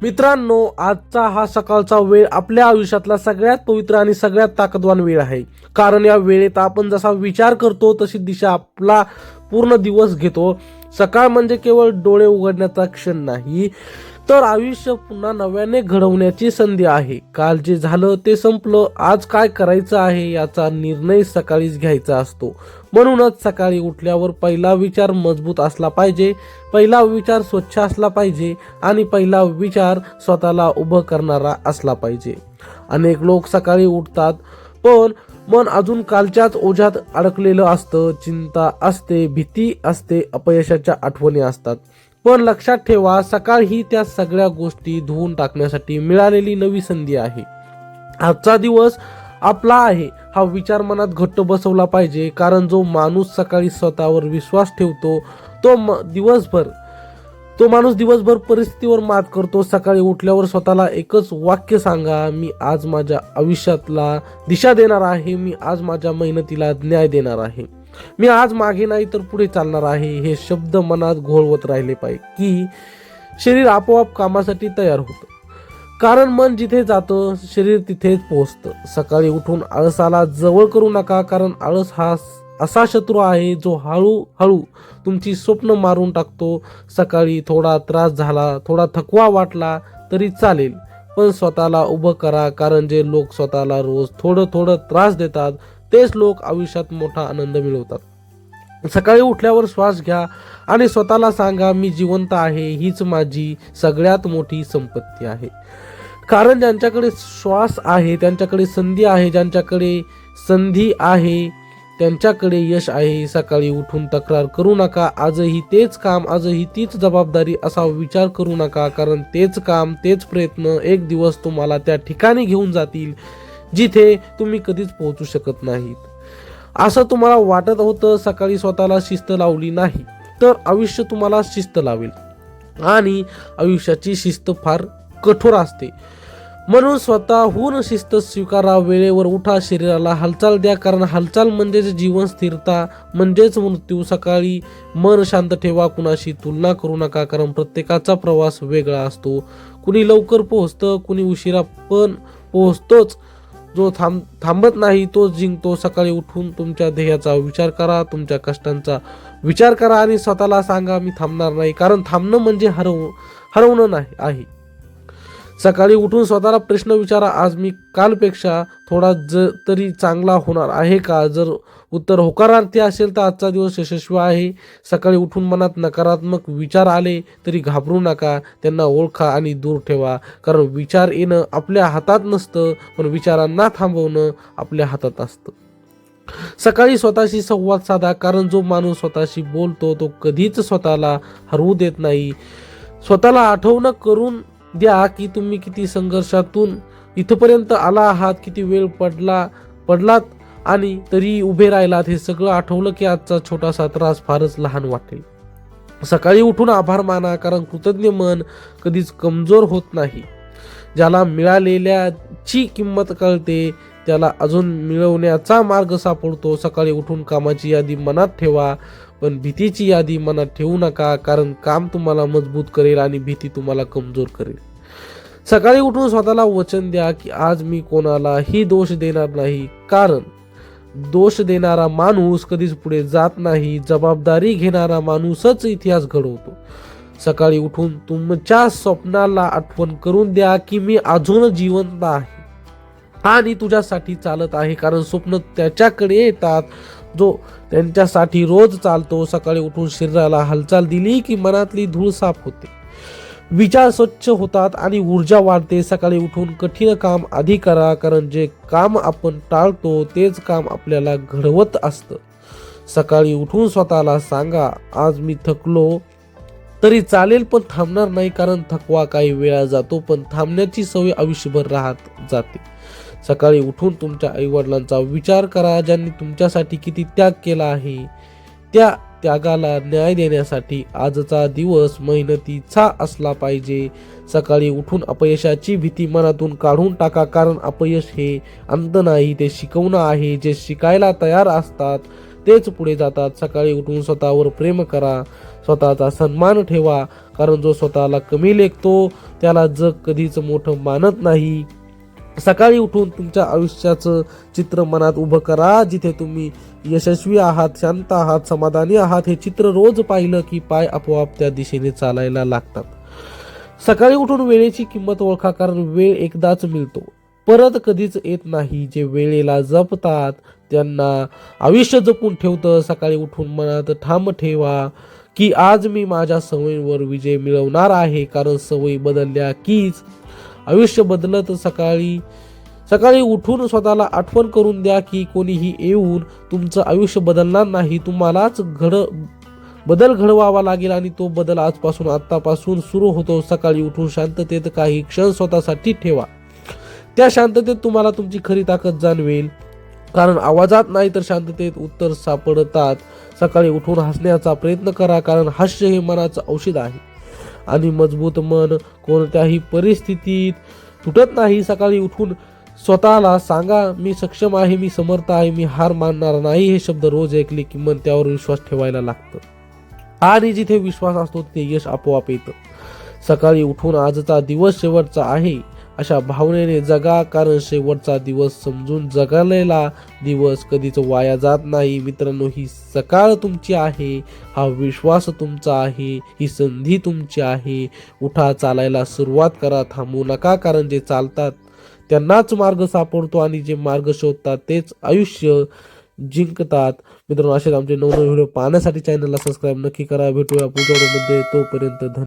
मित्रांनो, आजचा हा सकाळचा वेळ आपल्या आयुष्यातला सगळ्यात पवित्र आणि सगळ्यात ताकदवान वेळ आहे. कारण या वेळेत आपण जसा विचार करतो तशी दिशा आपला पूर्ण दिवस घेतो. सकाळ म्हणजे केवळ डोळे उघडण्याचा क्षण नाही, तर आयुष्य पुन्हा नव्याने घडवण्याची संधी आहे. काल जे झालं ते संपलं, आज काय करायचं आहे याचा निर्णय सकाळीच घ्यायचा असतो. म्हणूनच सकाळी उठल्यावर पहिला विचार मजबूत असला पाहिजे, पहिला विचार स्वच्छ असला पाहिजे आणि पहिला विचार स्वतःला उभं करणारा असला पाहिजे. अनेक लोक सकाळी उठतात पण मन अजून कालच्याच ओझ्यात अडकलेलं असतं. चिंता असते, भीती असते, अपयशाच्या आठवणी असतात. पण लक्षात ठेवा, सकाळ ही त्या सगळ्या गोष्टी धुवून टाकण्यासाठी मिळालेली नवी संधी आहे. आजचा दिवस आपला आहे हा विचार मनात घट्ट बसवला पाहिजे. कारण जो माणूस सकाळी स्वतःवर विश्वास ठेवतो तो माणूस दिवसभर परिस्थितीवर मात करतो. सकाळी उठल्यावर स्वतःला एकच वाक्य सांगा, मी आज माझ्या आयुष्यातला दिशा देणार आहे, मी आज माझ्या मेहनतीला न्याय देणार आहे, मी आज मागे नाही तर पुढे चालणार आहे. हे शब्द मनात घोळवत राहिले पाहिजे की शरीर आपोआप कामासाठी तयार होतं. कारण मन जिथे जातं शरीर तिथेच पोहोचतं. सकाळी उठून आळसाला जवळ करू नका, कारण आळस हा असा शत्रू आहे जो हळूहळू तुमची स्वप्न मारून टाकतो. सकाळी थोडा त्रास झाला, थोडा थकवा वाटला तरी चालेल, पण स्वतःला उभं करा. कारण जे लोक स्वतःला रोज थोडं थोडं त्रास देतात तेच लोक आयुष्यात मोठा आनंद मिळवतात. सकाळी उठल्यावर श्वास घ्या आणि स्वतःला सांगा, मी जिवंत आहे, हीच माझी सगळ्यात मोठी संपत्ती आहे. कारण ज्यांच्याकडे श्वास आहे त्यांच्याकडे संधी आहे, ज्यांच्याकडे संधी आहे त्यांच्याकडे यश आहे. सकाळी उठून तक्रार करू नका, आजही तेच काम, आजही तीच जबाबदारी असा विचार करू नका. कारण तेच काम, तेच प्रयत्न एक दिवस तुम्हाला त्या ठिकाणी घेऊन जातील जिथे तुम्ही कधीच पोहोचू शकत नाहीत. असं तुम्हाला वाटत होतं, सकाळी स्वतःला शिस्त लावली नाही तर आयुष्य तुम्हाला शिस्त लावेल. आणि आयुष्याची शिस्त फार कठोर असते. म्हणून स्वतःहून शिस्त स्वीकारा. वेळेवर उठा, शरीराला हालचाल द्या, कारण हालचाल म्हणजेच जीवन, स्थिरता म्हणजेच मृत्यू. सकाळी मन शांत ठेवा, कुणाशी तुलना करू नका, कारण प्रत्येकाचा प्रवास वेगळा असतो. कुणी लवकर पोहोचतं, कुणी उशिरा, पण पोहोचतोच. जो थांबत नाही तोच जिंकतो. सकाळी उठून तुमच्या ध्येयाचा विचार करा, तुमच्या कष्टांचा विचार करा आणि स्वतःला सांगा, मी थांबणार नाही. कारण थांबणं म्हणजे हरवणं नाही आहे. सकाळी उठून स्वतःला प्रश्न विचारा, आज मी कालपेक्षा थोडा तरी चांगला होणार आहे का? जर उत्तर होकारार्थी असेल तर आजचा दिवस यशस्वी आहे. सकाळी उठून मनात नकारात्मक विचार आले तरी घाबरू नका, त्यांना ओळखा आणि दूर ठेवा. कारण विचार येणं आपल्या हातात नसतं, पण विचारांना थांबवणं आपल्या हातात असतं. सकाळी स्वतःशी संवाद साधा, कारण जो माणूस स्वतःशी बोलतो तो कधीच स्वतःला हरवू देत नाही. स्वतःला आठवण करून द्या की तुम्ही किती संघर्षातून इथपर्यंत आला आहात, किती वेळ पडलात आणि तरी उभे राहिलात. हे सगळं आठवलं की आजचा छोटासा त्रास फारच लहान वाटेल. सकाळी उठून आभार माना, कारण कृतज्ञ मन कधीच कमजोर होत नाही. ज्याला मिळालेल्याची किंमत कळते त्याला अजून मिळवण्याचा मार्ग सापडतो. सकाळी उठून कामाची यादी मनात ठेवा, पण भीतीची यादी मनात ठेवू नका, कारण काम तुम्हाला मजबूत करेल आणि भीती तुम्हाला कमजोर करेल. सकाळी उठून स्वतःला वचन द्या की आज मी कोणालाही दोष देणार नाही, कारण दोष देणारा माणूस कधीच पुढे जात नाही, जबाबदारी घेणारा माणूसच इतिहास घडवतो. सकाळी उठून तुमच्या स्वप्नाला आठवण करून द्या की मी अजून जिवंत आहे आणि तुझ्यासाठी चालत आहे. कारण स्वप्न त्याच्याकडे येतात जो त्यांच्यासाठी रोज चालतो. सकाळी उठून शरीराला हालचाल दिली की मनातली धूळ साफ होते, विचार स्वच्छ होतात आणि ऊर्जा वाढते. सकाळी उठून कठीण काम आधी करा, कारण जे काम आपण टाळतो तेच काम आपल्याला घडवत असतं. सकाळी उठून स्वतःला सांगा, आज मी थकलो तरी चालेल पण थांबणार नाही, कारण थकवा काही वेळा जातो पण थांबण्याची सवय आयुष्यभर राहत जाते. सकाळी उठून तुमच्या आईवडिलांचा विचार करा, ज्यांनी तुमच्यासाठी किती त्याग केला आहे. त्या त्यागाला न्याय देण्यासाठी आजचा दिवस मेहनतीचा असला पाहिजे. सकाळी उठून अपयशाची भीती मनातून काढून टाका, कारण अपयश हे अंत नाही, ते शिकवणं आहे. जे शिकायला तयार असतात तेच पुढे जातात. सकाळी उठून स्वतःवर प्रेम करा, स्वतःचा सन्मान ठेवा, कारण जो स्वतःला कमी लेखतो त्याला जग कधीच मोठं मानत नाही. सकाळी उठून तुमच्या आयुष्याचं चित्र मनात उभं करा. जिथे तुम्ही यशस्वी आहात, शांत आहात, समाधानी आहात, हे चित्र रोज पाहिलं की पाय आपोआप त्या दिशेने चालायला लागतात. सकाळी उठून वेळेची किंमत ओळखा, कारण वेळ एकदाच मिळतो, परत कधीच येत नाही. जे वेळेला जपतात त्यांना आयुष्य जपून ठेवतं. सकाळी उठून मनात ठाम ठेवा की आज मी माझ्या सवयींवर विजय मिळवणार आहे, कारण सवयी बदलल्या कीच आयुष्य बदलत. सकाळी उठून स्वतःला आठवण करून द्या की कोणीही येऊन तुमचं आयुष्य बदलणार नाही, तुम्हालाच बदल घडवावा लागेल आणि तो बदल आत्तापासून सुरू होतो. सकाळी उठून शांततेत काही क्षण स्वतःसाठी ठेवा. त्या शांततेत तुम्हाला तुमची खरी ताकद जाणवेल, कारण आवाजात नाही तर शांततेत उत्तर सापडतात. सकाळी उठून हसण्याचा प्रयत्न करा, कारण हास्य हे मनाचं औषध आहे आणि मजबूत मन कोणत्याही परिस्थितीत तुटत नाही. सकाळी उठून स्वतःला सांगा, मी सक्षम आहे, मी समर्थ आहे, मी हार मानणार नाही. हे शब्द रोज ऐकले की मन त्यावर विश्वास ठेवायला लागतं आणि जिथे विश्वास असतो तिथे यश आपोआप येतं. सकाळी उठून आजचा दिवस शेवटचा आहे अशा भावनेने जगा, कारण शेवटचा दिवस समजून जगलेला दिवस कधीच वाया जात नाही. मित्रांनो, ही सकाळ तुमची आहे, हा विश्वास तुमचा आहे, ही संधी तुमची आहे. उठा, चालायला सुरुवात करा, थांबू नका, कारण जे चालतात त्यांनाच मार्ग सापडतो आणि जे मार्ग शोधतात तेच आयुष्य जिंकतात. मित्रांनो, असेच आमचे नवनवीन व्हिडिओ पाहण्यासाठी चॅनलला सबस्क्राईब नक्की करा. भेटूया पुढच्या व्हिडिओमध्ये. तोपर्यंत धन्यवाद.